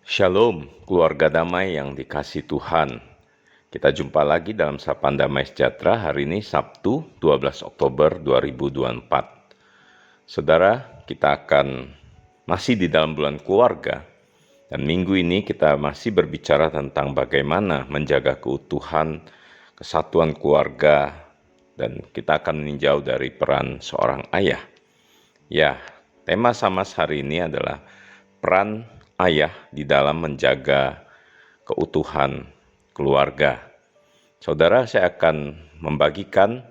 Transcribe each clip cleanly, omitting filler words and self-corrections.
Shalom, keluarga damai yang dikasihi Tuhan. Kita jumpa lagi dalam Sapaan Damai Sejahtera hari ini Sabtu 12 Oktober 2024. Saudara, kita akan masih di dalam bulan keluarga. Dan minggu ini kita masih berbicara tentang bagaimana menjaga keutuhan, kesatuan keluarga, dan kita akan meninjau dari peran seorang ayah. Ya, tema Samas hari ini adalah peran ayah di dalam menjaga keutuhan keluarga. Saudara, saya akan membagikan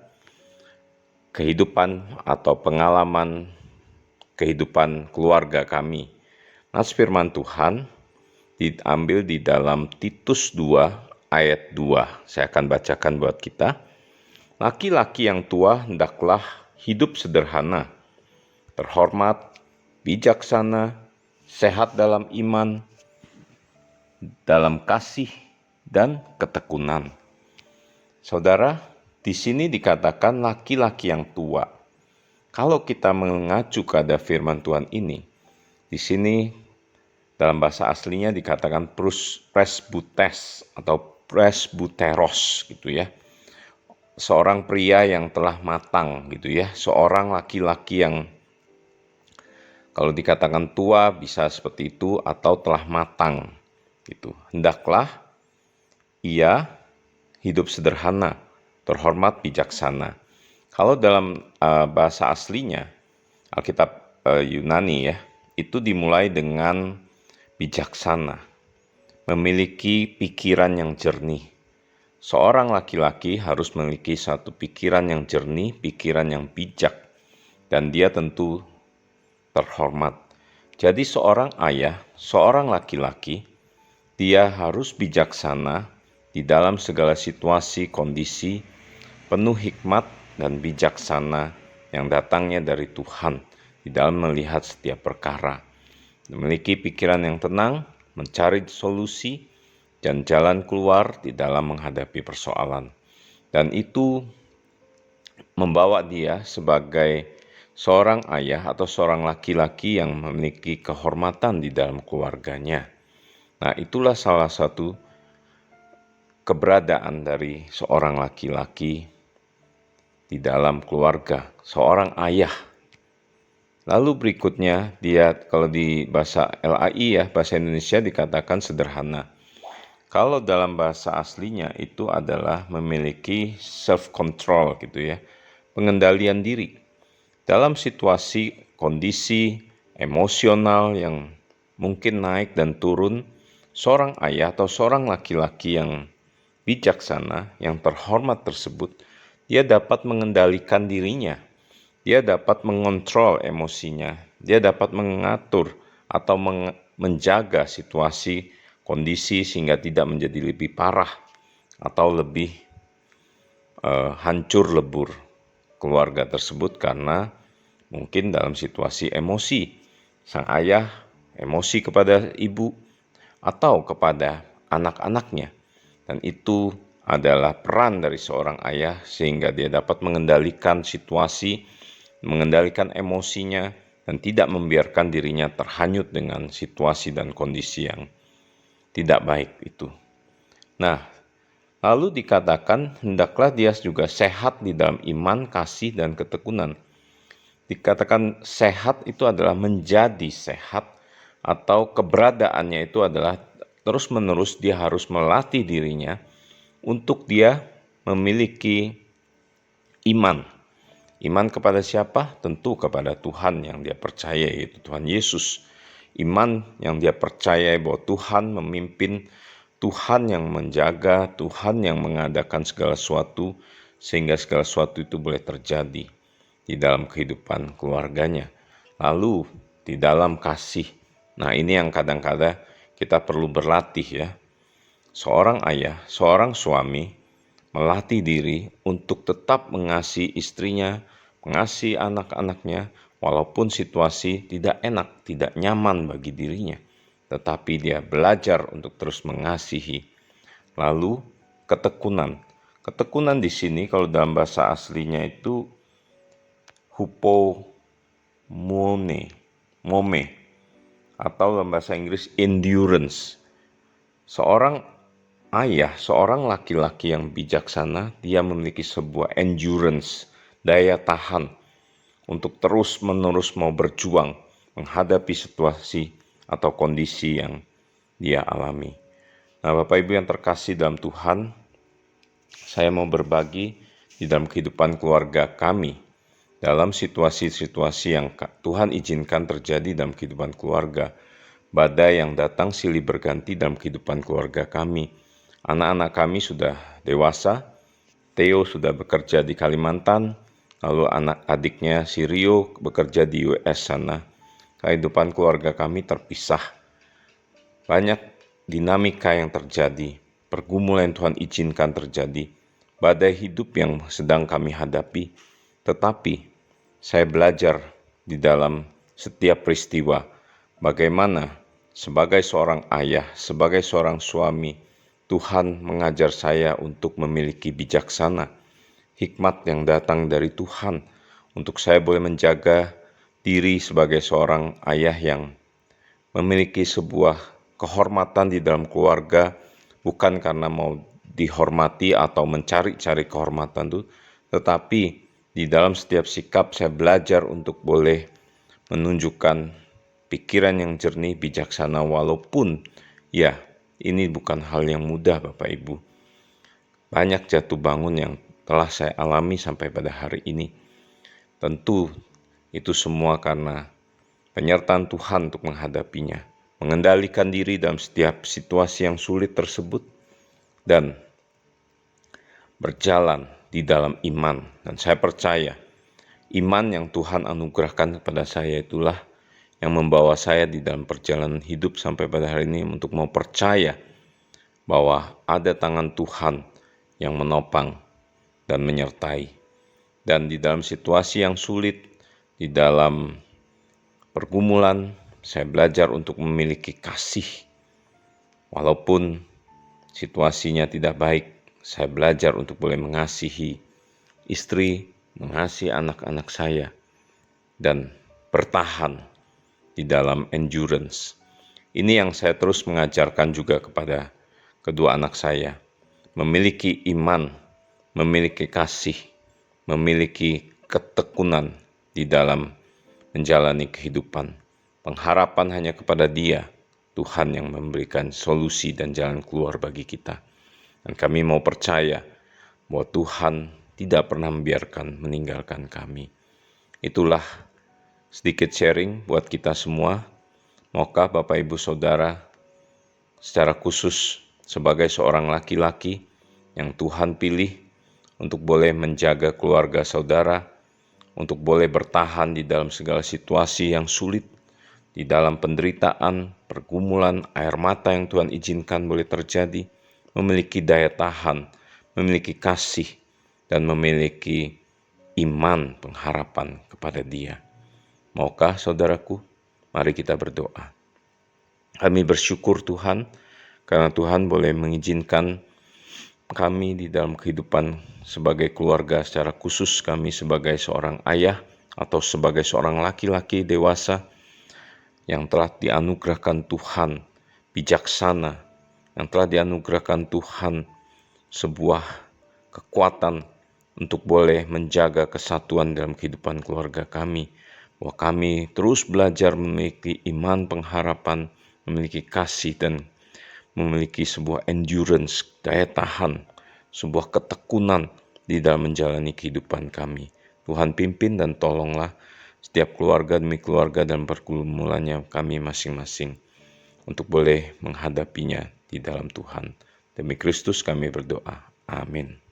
kehidupan atau pengalaman kehidupan keluarga kami. Nas firman Tuhan diambil di dalam Titus 2 ayat 2. Saya akan bacakan buat kita. Laki-laki yang tua hendaklah hidup sederhana, terhormat, bijaksana, sehat dalam iman, dalam kasih, dan ketekunan. Saudara, di sini dikatakan laki-laki yang tua. Kalau kita mengacu pada firman Tuhan ini, di sini dalam bahasa aslinya dikatakan presbutes atau presbuteros gitu ya. Seorang pria yang telah matang gitu ya, seorang laki-laki yang kalau dikatakan tua bisa seperti itu atau telah matang gitu. Hendaklah ia hidup sederhana, terhormat, bijaksana. Kalau dalam bahasa aslinya Alkitab Yunani ya, itu dimulai dengan bijaksana, memiliki pikiran yang jernih. Seorang laki-laki harus memiliki satu pikiran yang jernih, pikiran yang bijak, dan dia tentu terhormat. Jadi seorang ayah, seorang laki-laki, dia harus bijaksana di dalam segala situasi, kondisi, penuh hikmat dan bijaksana yang datangnya dari Tuhan di dalam melihat setiap perkara. Memiliki pikiran yang tenang, mencari solusi, dan jalan keluar di dalam menghadapi persoalan. Dan itu membawa dia sebagai seorang ayah atau seorang laki-laki yang memiliki kehormatan di dalam keluarganya. Nah, itulah salah satu keberadaan dari seorang laki-laki di dalam keluarga, seorang ayah. Lalu berikutnya dia kalau di bahasa LAI ya, bahasa Indonesia dikatakan sederhana. Kalau dalam bahasa aslinya itu adalah memiliki self-control gitu ya, pengendalian diri. Dalam situasi, kondisi, emosional yang mungkin naik dan turun, seorang ayah atau seorang laki-laki yang bijaksana, yang terhormat tersebut, dia dapat mengendalikan dirinya, dia dapat mengontrol emosinya, dia dapat mengatur atau menjaga situasi, kondisi sehingga tidak menjadi lebih parah atau lebih hancur lebur keluarga tersebut karena mungkin dalam situasi emosi. Sang ayah emosi kepada ibu atau kepada anak-anaknya. Dan itu adalah peran dari seorang ayah sehingga dia dapat mengendalikan situasi, mengendalikan emosinya, dan tidak membiarkan dirinya terhanyut dengan situasi dan kondisi yang tidak baik itu. Nah, lalu dikatakan hendaklah dia juga sehat di dalam iman, kasih, dan ketekunan. Dikatakan sehat itu adalah menjadi sehat atau keberadaannya itu adalah terus-menerus dia harus melatih dirinya untuk dia memiliki iman. Iman kepada siapa? Tentu kepada Tuhan yang dia percaya, yaitu Tuhan Yesus. Iman yang dia percaya bahwa Tuhan memimpin, Tuhan yang menjaga, Tuhan yang mengadakan segala sesuatu, sehingga segala sesuatu itu boleh terjadi di dalam kehidupan keluarganya. Lalu di dalam kasih. Nah, ini yang kadang-kadang kita perlu berlatih ya. Seorang ayah, seorang suami melatih diri untuk tetap mengasihi istrinya, mengasihi anak-anaknya, walaupun situasi tidak enak, tidak nyaman bagi dirinya. Tetapi dia belajar untuk terus mengasihi. Lalu ketekunan. Ketekunan di sini kalau dalam bahasa aslinya itu hupomone, mome. atau dalam bahasa Inggris endurance. Seorang ayah, seorang laki-laki yang bijaksana, dia memiliki sebuah endurance, daya tahan untuk terus-menerus mau berjuang menghadapi situasi atau kondisi yang dia alami. Nah, Bapak Ibu yang terkasih dalam Tuhan, saya mau berbagi di dalam kehidupan keluarga kami, dalam situasi-situasi yang Tuhan izinkan terjadi dalam kehidupan keluarga. Badai yang datang silih berganti dalam kehidupan keluarga kami. Anak-anak kami sudah dewasa, Theo sudah bekerja di Kalimantan, lalu anak adiknya si Rio bekerja di US sana. Kehidupan keluarga kami terpisah. Banyak dinamika yang terjadi, pergumulan yang Tuhan izinkan terjadi, badai hidup yang sedang kami hadapi. Tetapi saya belajar di dalam setiap peristiwa bagaimana sebagai seorang ayah, sebagai seorang suami, Tuhan mengajar saya untuk memiliki bijaksana, hikmat yang datang dari Tuhan, untuk saya boleh menjaga diri sebagai seorang ayah yang memiliki sebuah kehormatan di dalam keluarga, bukan karena mau dihormati atau mencari-cari kehormatan itu, tetapi di dalam setiap sikap saya belajar untuk boleh menunjukkan pikiran yang jernih, bijaksana, walaupun ya ini bukan hal yang mudah Bapak Ibu. Banyak jatuh bangun yang telah saya alami sampai pada hari ini. Tentu itu semua karena penyertaan Tuhan untuk menghadapinya, mengendalikan diri dalam setiap situasi yang sulit tersebut, dan berjalan di dalam iman. Dan saya percaya iman yang Tuhan anugerahkan kepada saya itulah yang membawa saya di dalam perjalanan hidup sampai pada hari ini untuk mau percaya bahwa ada tangan Tuhan yang menopang dan menyertai. Dan di dalam situasi yang sulit, di dalam pergumulan, saya belajar untuk memiliki kasih. Walaupun situasinya tidak baik, saya belajar untuk boleh mengasihi istri, mengasihi anak-anak saya, dan bertahan di dalam endurance. Ini yang saya terus mengajarkan juga kepada kedua anak saya. Memiliki iman, memiliki kasih, memiliki ketekunan di dalam menjalani kehidupan. Pengharapan hanya kepada Dia, Tuhan yang memberikan solusi dan jalan keluar bagi kita. Dan kami mau percaya bahwa Tuhan tidak pernah membiarkan meninggalkan kami. Itulah sedikit sharing buat kita semua. Maukah Bapak Ibu Saudara secara khusus sebagai seorang laki-laki yang Tuhan pilih untuk boleh menjaga keluarga saudara, untuk boleh bertahan di dalam segala situasi yang sulit, di dalam penderitaan, pergumulan, air mata yang Tuhan izinkan boleh terjadi, memiliki daya tahan, memiliki kasih, dan memiliki iman pengharapan kepada Dia. Maukah saudaraku? Mari kita berdoa. Kami bersyukur Tuhan, karena Tuhan boleh mengizinkan kami di dalam kehidupan sebagai keluarga, secara khusus kami sebagai seorang ayah atau sebagai seorang laki-laki dewasa yang telah dianugerahkan Tuhan bijaksana, yang telah dianugerahkan Tuhan sebuah kekuatan untuk boleh menjaga kesatuan dalam kehidupan keluarga kami, bahwa kami terus belajar memiliki iman pengharapan, memiliki kasih, dan memiliki sebuah endurance, daya tahan, sebuah ketekunan di dalam menjalani kehidupan kami. Tuhan pimpin dan tolonglah setiap keluarga demi keluarga dan pergumulannya kami masing-masing untuk boleh menghadapinya di dalam Tuhan. Demi Kristus kami berdoa. Amin.